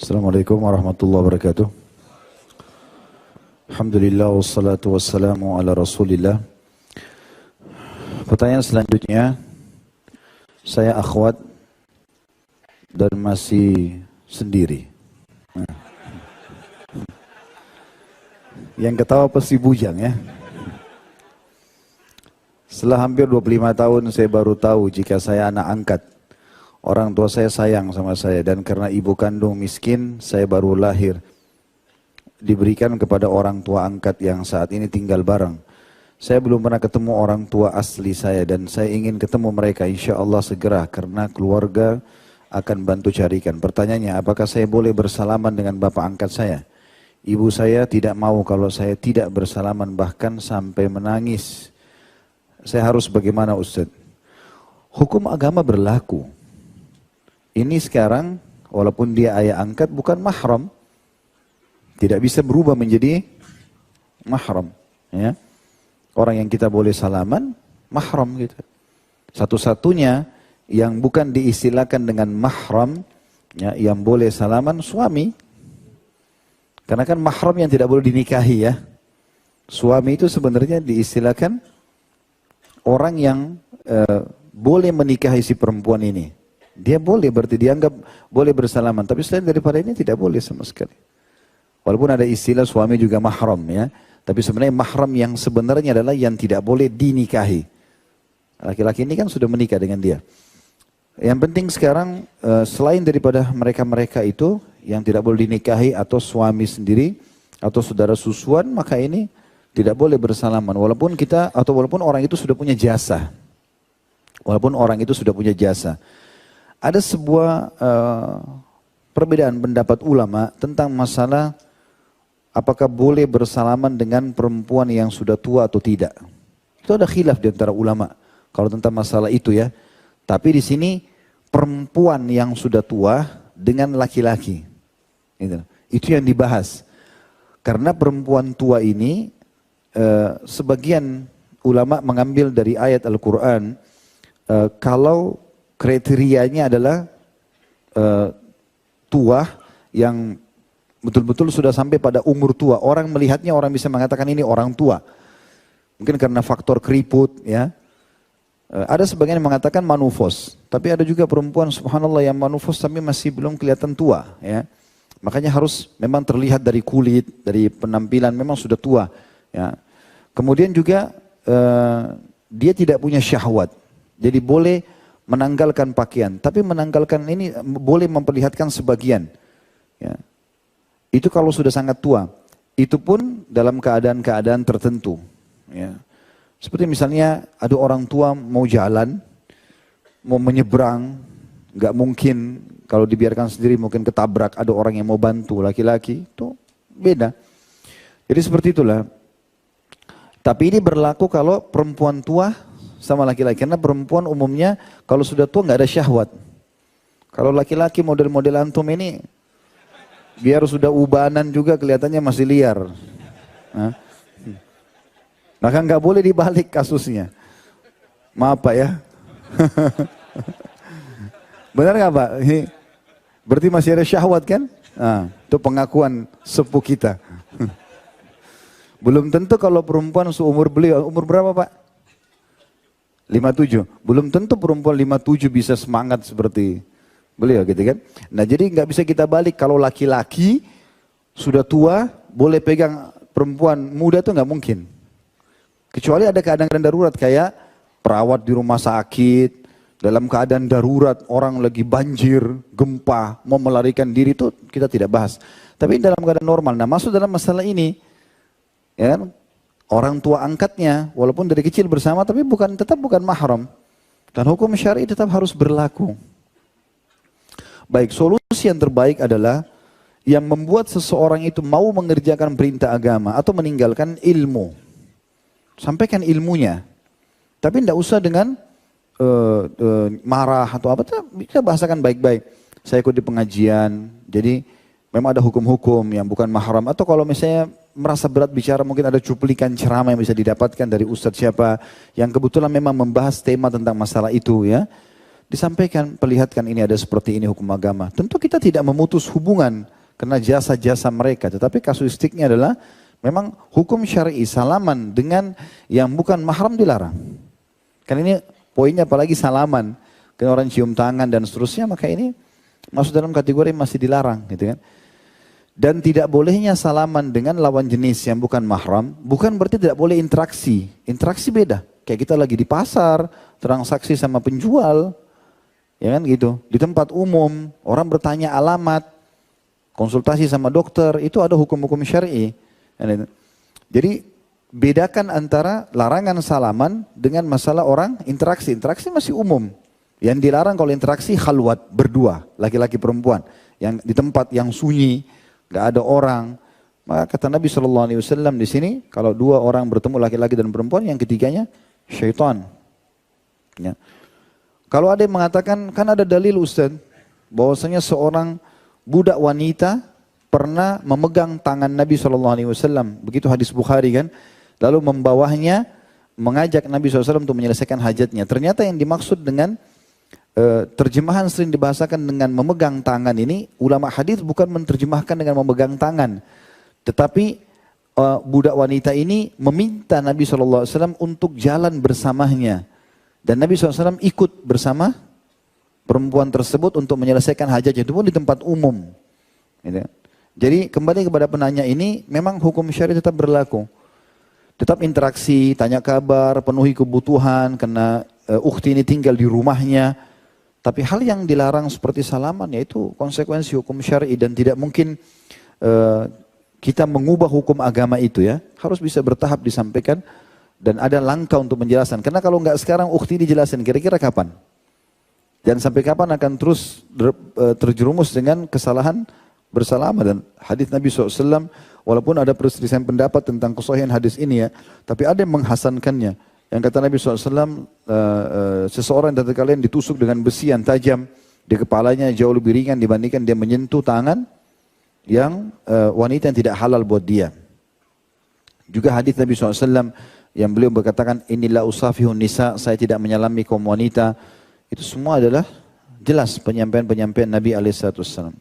Assalamualaikum warahmatullahi wabarakatuh. Alhamdulillah wassalatu wassalamu ala rasulillah. Pertanyaan selanjutnya, saya akhwat dan masih sendiri. Yang ketawa pasti bujang ya. Setelah hampir 25 tahun saya baru tahu jika saya anak angkat. Orang tua saya sayang sama saya dan karena ibu kandung miskin saya baru lahir. Diberikan kepada orang tua angkat yang saat ini tinggal bareng. Saya belum pernah ketemu orang tua asli saya dan saya ingin ketemu mereka insya Allah segera karena keluarga akan bantu carikan. Pertanyaannya, apakah saya boleh bersalaman dengan bapak angkat saya? Ibu saya tidak mau kalau saya tidak bersalaman bahkan sampai menangis. Saya harus bagaimana Ustaz? Hukum agama berlaku. Ini sekarang walaupun dia ayah angkat bukan mahram. Tidak bisa berubah menjadi mahram. Ya. Orang yang kita boleh salaman, mahram gitu. Satu-satunya yang bukan diistilahkan dengan mahram, ya, yang boleh salaman suami. Karena kan mahram yang tidak boleh dinikahi ya. Suami itu sebenarnya diistilahkan orang yang boleh menikahi si perempuan ini. Dia boleh, berarti dianggap boleh bersalaman. Tapi selain daripada ini tidak boleh sama sekali. Walaupun ada istilah suami juga mahram ya. Tapi sebenarnya mahram yang sebenarnya adalah yang tidak boleh dinikahi. Laki-laki ini kan sudah menikah dengan dia. Yang penting sekarang selain daripada mereka-mereka itu yang tidak boleh dinikahi atau suami sendiri atau saudara susuan, maka ini tidak boleh bersalaman. Walaupun kita atau walaupun orang itu sudah punya jasa. Walaupun orang itu sudah punya jasa. Ada sebuah perbedaan pendapat ulama tentang masalah apakah boleh bersalaman dengan perempuan yang sudah tua atau tidak. Itu ada khilaf di antara ulama kalau tentang masalah itu ya. Tapi di sini perempuan yang sudah tua dengan laki-laki. Itu yang dibahas. Karena perempuan tua ini sebagian ulama mengambil dari ayat Al-Quran kalau kriterianya adalah tua yang betul-betul sudah sampai pada umur tua. Orang melihatnya orang bisa mengatakan ini orang tua. Mungkin karena faktor keriput ya. Ada sebagian yang mengatakan manufos. Tapi ada juga perempuan subhanallah yang manufos tapi masih belum kelihatan tua ya. Makanya harus memang terlihat dari kulit, dari penampilan memang sudah tua ya. Kemudian juga dia tidak punya syahwat. Jadi boleh menanggalkan pakaian, tapi menanggalkan ini boleh memperlihatkan sebagian. Ya. Itu kalau sudah sangat tua. Itu pun dalam keadaan-keadaan tertentu. Ya. Seperti misalnya ada orang tua mau jalan, mau menyeberang, nggak mungkin kalau dibiarkan sendiri mungkin ketabrak. Ada orang yang mau bantu laki-laki, itu beda. Jadi seperti itulah. Tapi ini berlaku kalau perempuan tua sama laki-laki. Karena perempuan umumnya kalau sudah tua nggak ada syahwat. Kalau laki-laki model-model antum ini biar sudah ubanan juga kelihatannya masih liar. Maka nggak boleh dibalik kasusnya. Maaf Pak ya. Benar nggak Pak? Berarti masih ada syahwat kan? Nah, itu pengakuan sepuh kita. Belum tentu kalau perempuan seumur beliau, umur berapa Pak? 57. Belum tentu perempuan 57 bisa semangat seperti beliau gitu kan. Nah jadi nggak bisa kita balik kalau laki-laki sudah tua boleh pegang perempuan muda itu nggak mungkin. Kecuali ada keadaan darurat kayak perawat di rumah sakit, dalam keadaan darurat orang lagi banjir, gempa, mau melarikan diri itu kita tidak bahas. Tapi dalam keadaan normal, nah masuk dalam masalah ini ya kan? Orang tua angkatnya, walaupun dari kecil bersama, tapi tetap bukan mahram. Dan hukum syar'i tetap harus berlaku. Baik, solusi yang terbaik adalah yang membuat seseorang itu mau mengerjakan perintah agama atau meninggalkan ilmu. Sampaikan ilmunya. Tapi tidak usah dengan marah atau apa, kita bahasakan baik-baik. Saya ikut di pengajian, jadi memang ada hukum-hukum yang bukan mahram. Atau kalau misalnya merasa berat bicara, mungkin ada cuplikan ceramah yang bisa didapatkan dari ustadz siapa yang kebetulan memang membahas tema tentang masalah itu ya. Disampaikan, perlihatkan ini ada seperti ini hukum agama. Tentu kita tidak memutus hubungan karena jasa-jasa mereka. Tetapi kasuistiknya adalah memang hukum syar'i salaman dengan yang bukan mahram dilarang. Karena ini poinnya apalagi salaman, kan orang cium tangan dan seterusnya, maka ini masuk dalam kategori masih dilarang gitu kan. Dan tidak bolehnya salaman dengan lawan jenis yang bukan mahram, bukan berarti tidak boleh interaksi. Interaksi beda. Kayak kita lagi di pasar, transaksi sama penjual, ya kan gitu. Di tempat umum, orang bertanya alamat, konsultasi sama dokter, itu ada hukum-hukum syar'i. Jadi bedakan antara larangan salaman dengan masalah orang interaksi. Interaksi masih umum. Yang dilarang kalau interaksi khalwat, berdua, laki-laki perempuan. Yang di tempat yang sunyi, nggak ada orang. Maka kata Nabi SAW di sini, kalau dua orang bertemu laki-laki dan perempuan, yang ketiganya syaitan. Ya. Kalau ada yang mengatakan, kan ada dalil Ustaz, bahwasanya seorang budak wanita pernah memegang tangan Nabi SAW. Begitu hadis Bukhari kan. Lalu membawahnya, mengajak Nabi SAW untuk menyelesaikan hajatnya. Ternyata yang dimaksud dengan terjemahan sering dibahasakan dengan memegang tangan ini, ulama hadis bukan menerjemahkan dengan memegang tangan. Tetapi budak wanita ini meminta Nabi SAW untuk jalan bersamanya. Dan Nabi SAW ikut bersama perempuan tersebut untuk menyelesaikan hajatnya. Itu pun di tempat umum. Jadi kembali kepada penanya ini, memang hukum syari tetap berlaku. Tetap interaksi, tanya kabar, penuhi kebutuhan, karena ukhti ini tinggal di rumahnya. Tapi hal yang dilarang seperti salaman, yaitu konsekuensi hukum syar'i dan tidak mungkin kita mengubah hukum agama itu ya. Harus bisa bertahap disampaikan dan ada langkah untuk menjelaskan. Karena kalau nggak sekarang ukhti dijelasin, kira-kira kapan? Dan sampai kapan akan terus terjerumus dengan kesalahan bersalaman. Dan hadis Nabi SAW, walaupun ada perselisihan pendapat tentang kesahihan hadis ini ya, tapi ada yang menghasankannya. Yang kata Nabi SAW, seseorang dari kalian ditusuk dengan besi yang tajam di kepalanya jauh lebih ringan dibandingkan dia menyentuh tangan yang wanita yang tidak halal buat dia. Juga hadis Nabi SAW yang beliau berkatakan, inilah usafihun nisa, saya tidak menyalami kaum wanita. Itu semua adalah jelas penyampaian-penyampaian Nabi SAW.